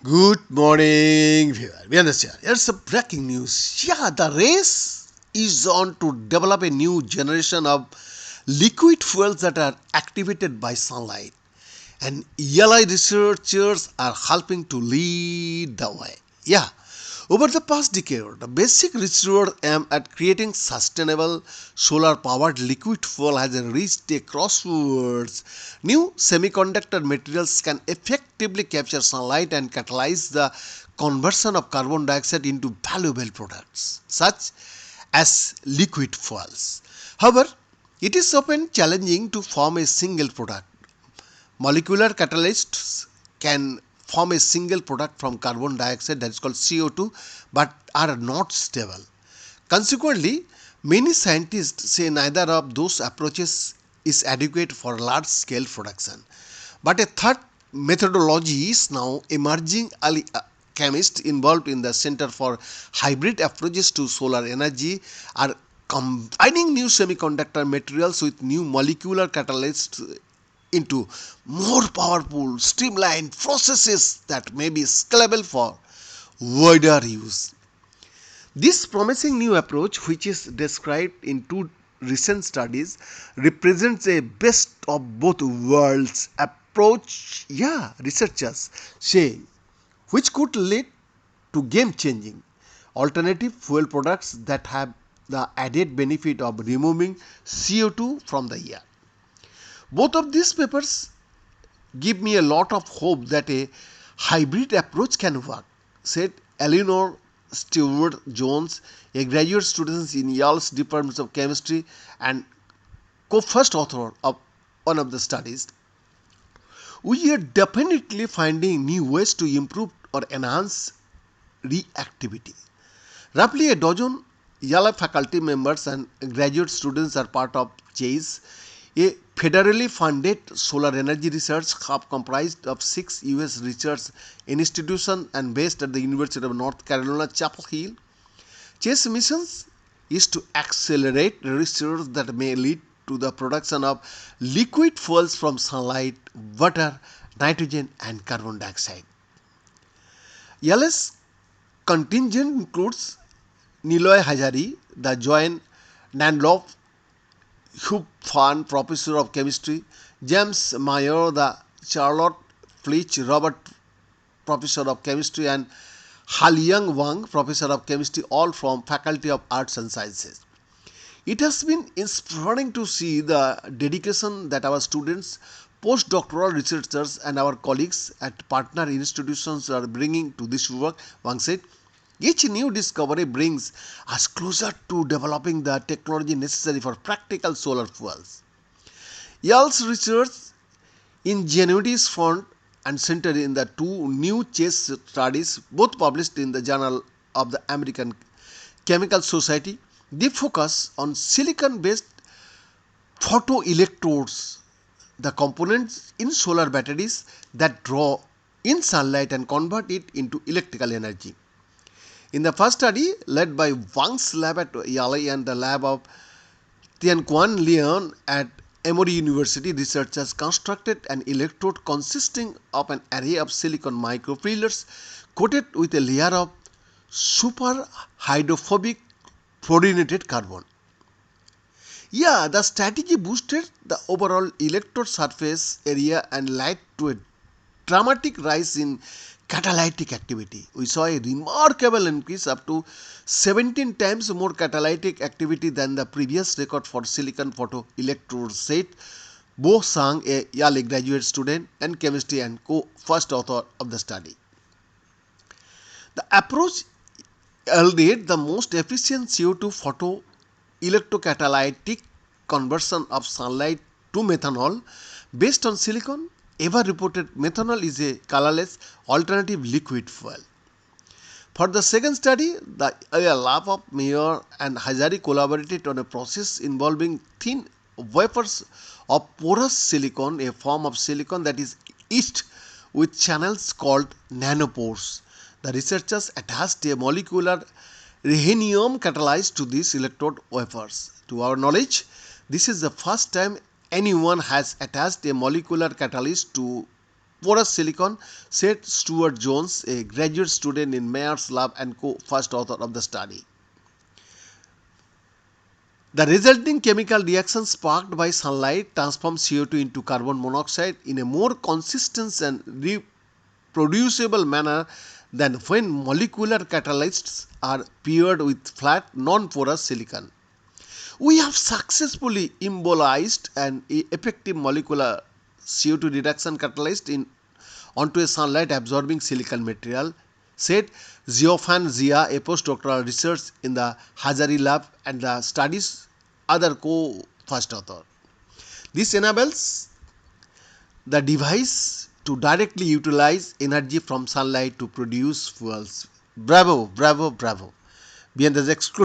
Good morning, viewer. We understand. Here's a breaking news. Yeah, the race is on to develop a new generation of liquid fuels that are activated by sunlight. And ELI researchers are helping to lead the way. Yeah, over the past decade, the basic research aim at creating sustainable solar-powered liquid fuel has reached a crossroads. New semiconductor materials can effectively capture sunlight and catalyze the conversion of carbon dioxide into valuable products, such as liquid fuels. However, it is often challenging to form a single product. Molecular catalysts can form a single product from carbon dioxide, that is called CO2, but are not stable. Consequently, many scientists say neither of those approaches is adequate for large scale production. But a third methodology is now emerging. Early chemists involved in the Center for Hybrid Approaches to Solar Energy are combining new semiconductor materials with new molecular catalysts into more powerful, streamlined processes that may be scalable for wider use. This promising new approach, which is described in two recent studies, represents a best of both worlds approach. Yeah, researchers say, which could lead to game changing alternative fuel products that have the added benefit of removing CO2 from the air. Both of these papers give me a lot of hope that a hybrid approach can work, said Eleanor Stewart Jones, a graduate student in Yale's Department of Chemistry and co-first author of one of the studies. We are definitely finding new ways to improve or enhance reactivity. Roughly a dozen Yale faculty members and graduate students are part of CHASE, a federally funded solar energy research hub comprised of 6 US research institutions and based at the University of North Carolina, Chapel Hill. CHASE missions is to accelerate research that may lead to the production of liquid fuels from sunlight, water, nitrogen, and carbon dioxide. Yale's contingent includes Niloy Hazari, the Joan Nanloff Hugh Fan Professor of Chemistry, James Mayer, the Charlotte Fletch Robert Professor of Chemistry, and Haliang Wang Professor of Chemistry, all from Faculty of Arts and Sciences. It has been inspiring to see the dedication that our students, postdoctoral researchers, and our colleagues at partner institutions are bringing to this work, Wang said. Each new discovery brings us closer to developing the technology necessary for practical solar fuels. Yale's research ingenuity is found and centered in the two new CHASE studies, both published in the Journal of the American Chemical Society. They focus on silicon-based photoelectrodes, the components in solar batteries that draw in sunlight and convert it into electrical energy. In the first study, led by Wang's lab at Yale and the lab of Tianquan Lian at Emory University, researchers constructed an electrode consisting of an array of silicon microfillers coated with a layer of super hydrophobic fluorinated carbon. Yeah, the strategy boosted the overall electrode surface area and led to a dramatic rise in catalytic activity. We saw a remarkable increase up to 17 times more catalytic activity than the previous record for silicon photoelectrode, said Bo Sang, a Yale graduate student and chemistry and co-first author of the study. The approach yielded the most efficient CO2 photoelectrocatalytic conversion of sunlight to methanol based on silicon ever reported. Methanol is a colorless alternative liquid fuel. For the second study, the lab of Mayer and Hazari collaborated on a process involving thin wafers of porous silicon, a form of silicon that is etched with channels called nanopores. The researchers attached a molecular rhenium catalyst to these electrode wafers. To our knowledge, this is the first time anyone has attached a molecular catalyst to non-porous silicon, said Stuart Jones, a graduate student in Mayer's lab and co-first author of the study. The resulting chemical reaction sparked by sunlight transforms CO2 into carbon monoxide in a more consistent and reproducible manner than when molecular catalysts are paired with flat non-porous silicon. We have successfully embolized an effective molecular CO2 reduction catalyst onto a sunlight absorbing silicon material, said Xiaofan Zia, a postdoctoral research in the Hazari lab and the study's other co-first author. This enables the device to directly utilize energy from sunlight to produce fuels. Bravo, bravo, bravo. Beyond this exclusive